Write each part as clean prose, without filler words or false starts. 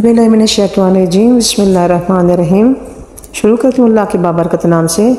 بسم اللہ الرحمن الرحیم۔ شروع کرتی ہوں اللہ کے بابرکت نام سے۔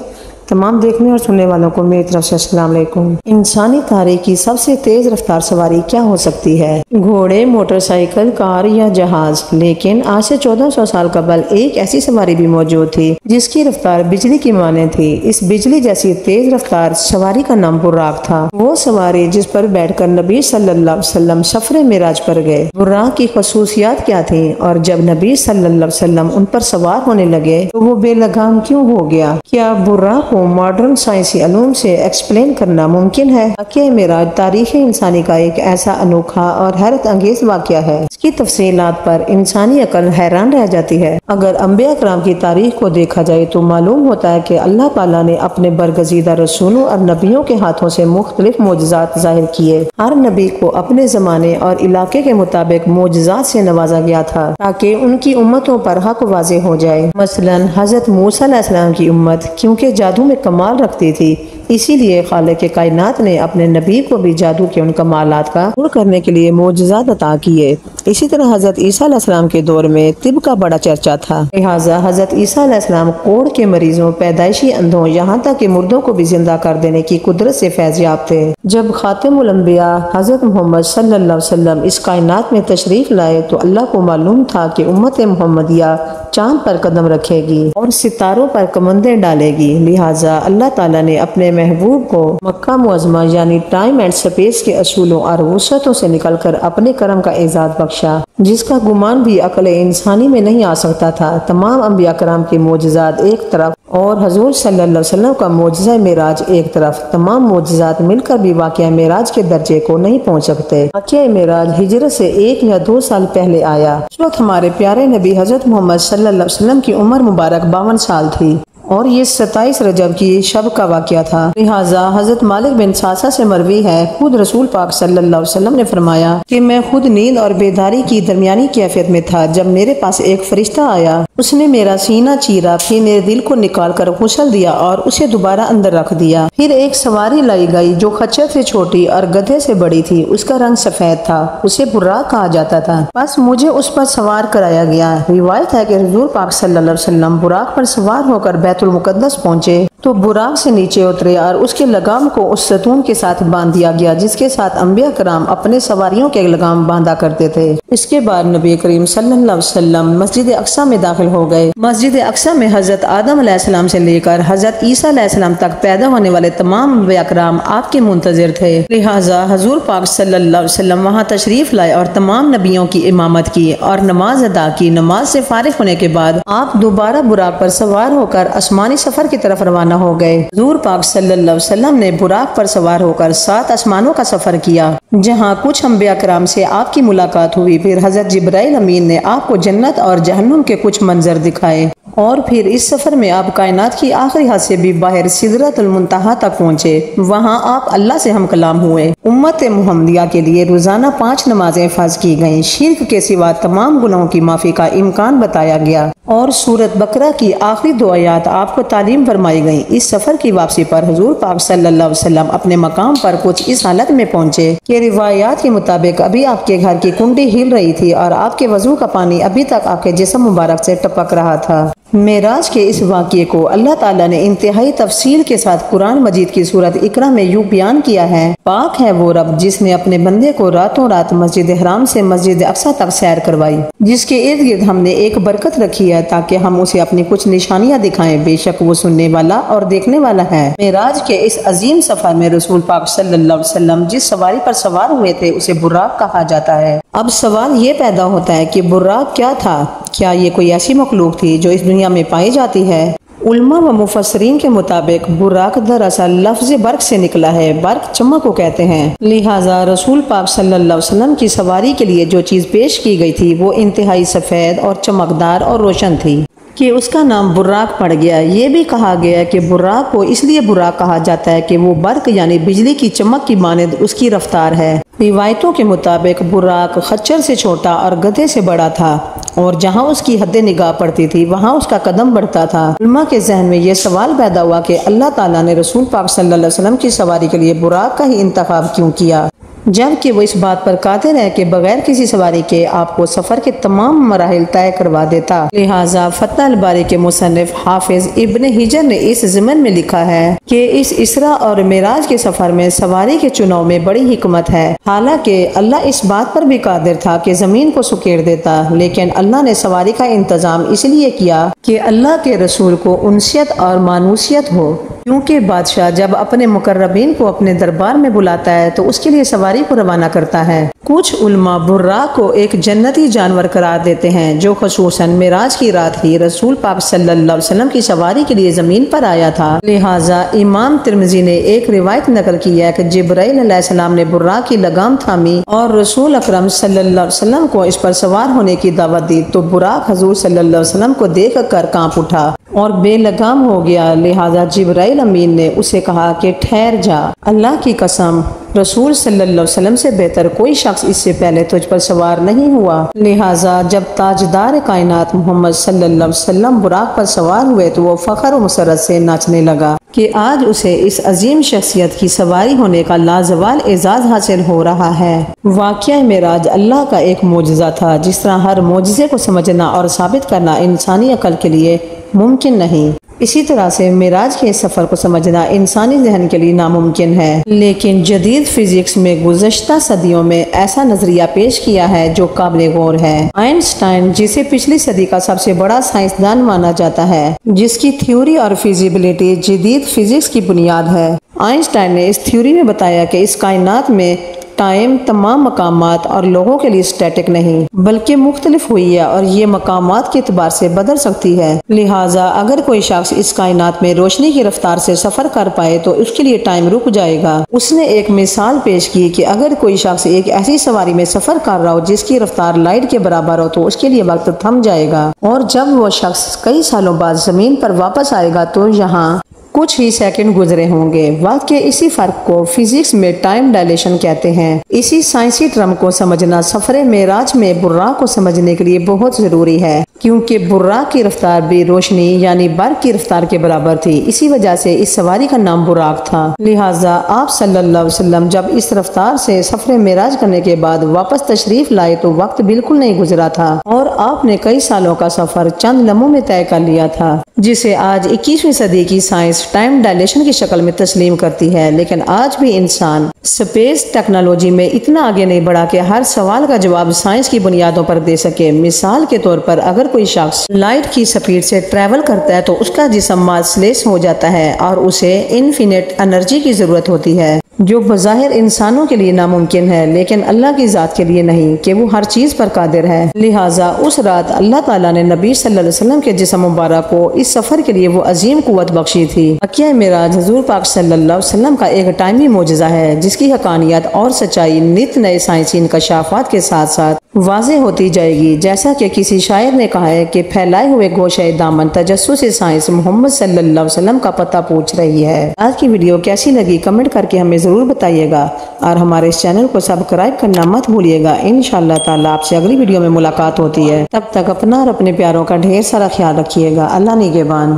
تمام دیکھنے اور سننے والوں کو میری طرف سے السلام علیکم۔ انسانی تاریخ کی سب سے تیز رفتار سواری کیا ہو سکتی ہے؟ گھوڑے، موٹر سائیکل، کار یا جہاز؟ لیکن آج سے 1400 سال قبل ایک ایسی سواری بھی موجود تھی جس کی رفتار بجلی کی مانند تھی۔ اس بجلی جیسی تیز رفتار سواری کا نام براق تھا۔ وہ سواری جس پر بیٹھ کر نبی صلی اللہ علیہ وسلم سفر معراج پر گئے۔ براق کی خصوصیات کیا تھیں اور جب نبی صلی اللہ علیہ وسلم ان پر سوار ہونے لگے تو وہ بے لگام کیوں ہو گیا؟ کیا براق کو ماڈرن سائنسی علوم سے ایکسپلین کرنا ممکن ہے؟ واقعہ معراج تاریخ انسانی کا ایک ایسا انوکھا اور حیرت انگیز واقعہ ہے اس کی تفصیلات پر انسانی عقل حیران رہ جاتی ہے۔ اگر انبیاء کرام کی تاریخ کو دیکھا جائے تو معلوم ہوتا ہے کہ اللہ تعالیٰ نے اپنے برگزیدہ رسولوں اور نبیوں کے ہاتھوں سے مختلف معجزات ظاہر کیے۔ ہر نبی کو اپنے زمانے اور علاقے کے مطابق معجزات سے نوازا گیا تھا تاکہ ان کی امتوں پر حق واضح ہو جائے۔ مثلاً حضرت موسیٰ علیہ السلام کی امت کیونکہ جادو میں کمال رکھتی تھی، اسی لیے خالق کائنات نے اپنے نبی کو بھی جادو کے ان کمالات کا عبور کرنے کے لیے معجزات عطا کیے۔ اسی طرح حضرت عیسیٰ علیہ السلام کے دور میں طب کا بڑا چرچا تھا، لہٰذا حضرت عیسیٰ علیہ السلام کوڑ کے مریضوں، پیدائشی اندھوں، یہاں تک کہ مردوں کو بھی زندہ کر دینے کی قدرت سے فیض یاب تھے۔ جب خاتم الانبیاء حضرت محمد صلی اللہ علیہ وسلم اس کائنات میں تشریف لائے تو اللہ کو معلوم تھا کہ امت محمدیہ چاند پر قدم رکھے گی اور ستاروں پر کمندیں ڈالے گی، لہٰذا اللہ تعالیٰ نے اپنے محبوب کو مکہ معظمہ یعنی ٹائم اینڈ سپیس کے اصولوں اور وسعتوں سے نکل کر اپنے کرم کا اعزاز بخشا جس کا گمان بھی عقل انسانی میں نہیں آ سکتا تھا۔ تمام انبیاء کرام کے معجزات ایک طرف اور حضور صلی اللہ علیہ وسلم کا معجزہ معراج ایک طرف، تمام معجزات مل کر بھی واقعہ معراج کے درجے کو نہیں پہنچ سکتے۔ واقعہ معراج ہجرت سے 1 یا 2 سال پہلے آیا۔ اس وقت ہمارے پیارے نبی حضرت محمد صلی اللہ علیہ وسلم کی عمر مبارک 52 سال تھی اور یہ 27 رجب کی شب کا واقعہ تھا، لہٰذا حضرت مالک بن ساسا سے مروی ہے، خود رسول پاک صلی اللہ علیہ وسلم نے فرمایا کہ میں خود نیند اور بیداری کی درمیانی کیفیت میں تھا جب میرے پاس ایک فرشتہ آیا، اس نے میرا سینہ چیرا، پھر میرے دل کو نکال کر غسل دیا اور اسے دوبارہ اندر رکھ دیا۔ پھر ایک سواری لائی گئی جو خچر سے چھوٹی اور گدھے سے بڑی تھی، اس کا رنگ سفید تھا، اسے براق کہا جاتا تھا، بس مجھے اس پر سوار کرایا گیا۔ روایت ہے کہ حضور پاک صلی اللہ علیہ وسلم براق پر سوار ہو کر بیت المقدس پہنچے تو براق سے نیچے اترے اور اس کے لگام کو اس ستون کے ساتھ باندھ دیا گیا جس کے ساتھ انبیاء کرام اپنے سواریوں کے لگام باندھا کرتے تھے۔ اس کے بعد نبی کریم صلی اللہ علیہ وسلم مسجد اقصی میں داخل ہو گئے۔ مسجد اقصی میں حضرت آدم علیہ السلام سے لے کر حضرت عیسیٰ علیہ السلام تک پیدا ہونے والے تمام انبیاء کرام آپ کے منتظر تھے، لہٰذا حضور پاک صلی اللہ علیہ وسلم وہاں تشریف لائے اور تمام نبیوں کی امامت کی اور نماز ادا کی۔ نماز سے فارغ ہونے کے بعد آپ دوبارہ براق پر سوار ہو کر آسمانی سفر کی طرف روانہ ہو گئے۔ حضور پاک صلی اللہ علیہ وسلم نے براق پر سوار ہو کر 7 آسمانوں کا سفر کیا جہاں کچھ انبیاء کرام سے آپ کی ملاقات ہوئی۔ پھر حضرت جبرائیل امین نے آپ کو جنت اور جہنم کے کچھ منظر دکھائے اور پھر اس سفر میں آپ کائنات کی آخری حد سے بھی باہر سدرۃ المنتہا تک پہنچے، وہاں آپ اللہ سے ہم کلام ہوئے۔ امت محمدیہ کے لیے روزانہ 5 نمازیں فرض کی گئیں، شرک کے سوا تمام گناہوں کی معافی کا امکان بتایا گیا اور سورۃ بقرہ کی آخری 2 آیات آپ کو تعلیم فرمائی گئیں۔ اس سفر کی واپسی پر حضور پاک صلی اللہ علیہ وسلم اپنے مقام پر کچھ اس حالت میں پہنچے کہ روایات کے مطابق ابھی آپ کے گھر کی کنڈی ہل رہی تھی اور آپ کے وضو کا پانی ابھی تک آپ کے جسم مبارک سے ٹپک رہا تھا۔ معراج کے اس واقعے کو اللہ تعالیٰ نے انتہائی تفصیل کے ساتھ قرآن مجید کی سورۃ اقرا میں یوں بیان کیا ہے: پاک ہے وہ رب جس نے اپنے بندے کو راتوں رات مسجد حرام سے مسجد اقصی تک سیر کروائی، جس کے ارد گرد ہم نے ایک برکت رکھی ہے تاکہ ہم اسے اپنی کچھ نشانیاں دکھائیں، بے شک وہ سننے والا اور دیکھنے والا ہے۔ معراج کے اس عظیم سفر میں رسول پاک صلی اللہ علیہ وسلم جس سواری پر سوار ہوئے تھے اسے براق کہا جاتا ہے۔ اب سوال یہ پیدا ہوتا ہے کہ براق کیا تھا؟ کیا یہ کوئی ایسی مخلوق تھی جو اس دنیا میں پائی جاتی ہے؟ علماء و مفسرین کے مطابق براق دراصل لفظ برق سے نکلا ہے، برق چمک کو کہتے ہیں، لہٰذا رسول پاک صلی اللہ علیہ وسلم کی سواری کے لیے جو چیز پیش کی گئی تھی وہ انتہائی سفید اور چمکدار اور روشن تھی کہ اس کا نام براق پڑ گیا۔ یہ بھی کہا گیا کہ براق کو اس لیے براق کہا جاتا ہے کہ وہ برق یعنی بجلی کی چمک کی مانند اس کی رفتار ہے۔ روایتوں کے مطابق براق خچر سے چھوٹا اور گدھے سے بڑا تھا اور جہاں اس کی حد نگاہ پڑتی تھی وہاں اس کا قدم بڑھتا تھا۔ علماء کے ذہن میں یہ سوال پیدا ہوا کہ اللہ تعالیٰ نے رسول پاک صلی اللہ علیہ وسلم کی سواری کے لیے براق کا ہی انتخاب کیوں کیا؟ جبکہ وہ اس بات پر قادر ہے کہ بغیر کسی سواری کے آپ کو سفر کے تمام مراحل طے کروا دیتا۔ لہٰذا فتح الباری کے مصنف حافظ ابن حجر نے اس ضمن میں لکھا ہے کہ اس اسراء اور معراج کے سفر میں سواری کے چناؤ میں بڑی حکمت ہے۔ حالانکہ اللہ اس بات پر بھی قادر تھا کہ زمین کو سکیڑ دیتا، لیکن اللہ نے سواری کا انتظام اس لیے کیا کہ اللہ کے رسول کو انسیت اور مانوسیت ہو، کیونکہ بادشاہ جب اپنے مقربین کو اپنے دربار میں بلاتا ہے تو اس کے لیے سواری کو روانہ کرتا ہے۔ کچھ علماء براق کو ایک جنتی جانور قرار دیتے ہیں جو خصوصاً معراج کی رات ہی رسول پاک صلی اللہ علیہ وسلم کی سواری کے لیے زمین پر آیا تھا۔ لہٰذا امام ترمذی نے ایک روایت نقل کی ہے کہ جبرائیل علیہ السلام نے براق کی لگام تھامی اور رسول اکرم صلی اللہ علیہ وسلم کو اس پر سوار ہونے کی دعوت دی تو براق حضور صلی اللہ علیہ وسلم کو دیکھ کر کانپ اٹھا اور بے لگام ہو گیا۔ لہٰذا جبرائیل امین نے اسے کہا کہ ٹھہر جا، اللہ کی قسم رسول صلی اللہ علیہ وسلم سے بہتر کوئی شخص اس سے پہلے تجھ پر سوار نہیں ہوا۔ لہٰذا جب تاجدار کائنات محمد صلی اللہ علیہ وسلم براق پر سوار ہوئے تو وہ فخر و مسرت سے ناچنے لگا کہ آج اسے اس عظیم شخصیت کی سواری ہونے کا لازوال اعزاز حاصل ہو رہا ہے۔ واقعہ معراج اللہ کا ایک معجزہ تھا۔ جس طرح ہر معجزے کو سمجھنا اور ثابت کرنا انسانی عقل کے لیے ممکن نہیں، اسی طرح سے معراج کے سفر کو سمجھنا انسانی ذہن کے لیے ناممکن ہے۔ لیکن جدید فزکس میں گزشتہ صدیوں میں ایسا نظریہ پیش کیا ہے جو قابل غور ہے۔ آئنسٹائن، جسے پچھلی صدی کا سب سے بڑا سائنسدان مانا جاتا ہے، جس کی تھیوری اور فیزیبلٹی جدید فزکس کی بنیاد ہے، آئنسٹائن نے اس تھیوری میں بتایا کہ اس کائنات میں ٹائم تمام مقامات اور لوگوں کے لیے سٹیٹک نہیں بلکہ مختلف ہوئی ہے اور یہ مقامات کے اعتبار سے بدل سکتی ہے۔ لہٰذا اگر کوئی شخص اس کائنات میں روشنی کی رفتار سے سفر کر پائے تو اس کے لیے ٹائم رک جائے گا۔ اس نے ایک مثال پیش کی کہ اگر کوئی شخص ایک ایسی سواری میں سفر کر رہا ہو جس کی رفتار لائٹ کے برابر ہو تو اس کے لیے وقت تھم جائے گا، اور جب وہ شخص کئی سالوں بعد زمین پر واپس آئے گا تو یہاں کچھ ہی سیکنڈ گزرے ہوں گے۔ وقت کے اسی فرق کو فزکس میں ٹائم ڈائلیشن کہتے ہیں۔ اسی سائنسی ٹرم کو سمجھنا سفر معراج میں براق کو سمجھنے کے لیے بہت ضروری ہے، کیونکہ براق کی رفتار بھی روشنی یعنی برق کی رفتار کے برابر تھی، اسی وجہ سے اس سواری کا نام براق تھا۔ لہٰذا آپ صلی اللہ علیہ وسلم جب اس رفتار سے سفر معراج کرنے کے بعد واپس تشریف لائے تو وقت بالکل نہیں گزرا تھا اور آپ نے کئی سالوں کا سفر چند لمحوں میں طے کر لیا تھا، جسے آج 21ویں صدی کی سائنس ٹائم ڈائلیشن کی شکل میں تسلیم کرتی ہے۔ لیکن آج بھی انسان سپیس ٹیکنالوجی میں اتنا آگے نہیں بڑھا کہ ہر سوال کا جواب سائنس کی بنیادوں پر دے سکے۔ مثال کے طور پر اگر کوئی شخص لائٹ کی سپیڈ سے ٹریول کرتا ہے تو اس کا جسم ماسلیس ہو جاتا ہے اور اسے انفینٹ انرجی کی ضرورت ہوتی ہے، جو بظاہر انسانوں کے لیے ناممکن ہے لیکن اللہ کی ذات کے لیے نہیں کہ وہ ہر چیز پر قادر ہے۔ لہٰذا اس رات اللہ تعالیٰ نے نبی صلی اللہ علیہ وسلم کے جسم مبارک کو اس سفر کے لیے وہ عظیم قوت بخشی تھی۔ واقعہ معراج حضور پاک صلی اللہ علیہ وسلم کا ایک ٹائمی معجزہ ہے جس کی حقانیت اور سچائی نت نئے سائنسی انکشافات کے ساتھ ساتھ واضح ہوتی جائے گی۔ جیسا کہ کسی شاعر نے کہا ہے کہ پھیلائے ہوئے گوشہ دامن تجسس سائنس محمد صلی اللہ علیہ وسلم کا پتہ پوچھ رہی ہے۔ آج کی ویڈیو کیسی لگی کمنٹ کر کے ہمیں ضرور بتائیے گا اور ہمارے اس چینل کو سبسکرائب کرنا مت بھولیے گا۔ انشاءاللہ تعالی آپ سے اگلی ویڈیو میں ملاقات ہوتی ہے، تب تک اپنا اور اپنے پیاروں کا ڈھیر سارا خیال رکھیے گا۔ اللہ نگہبان۔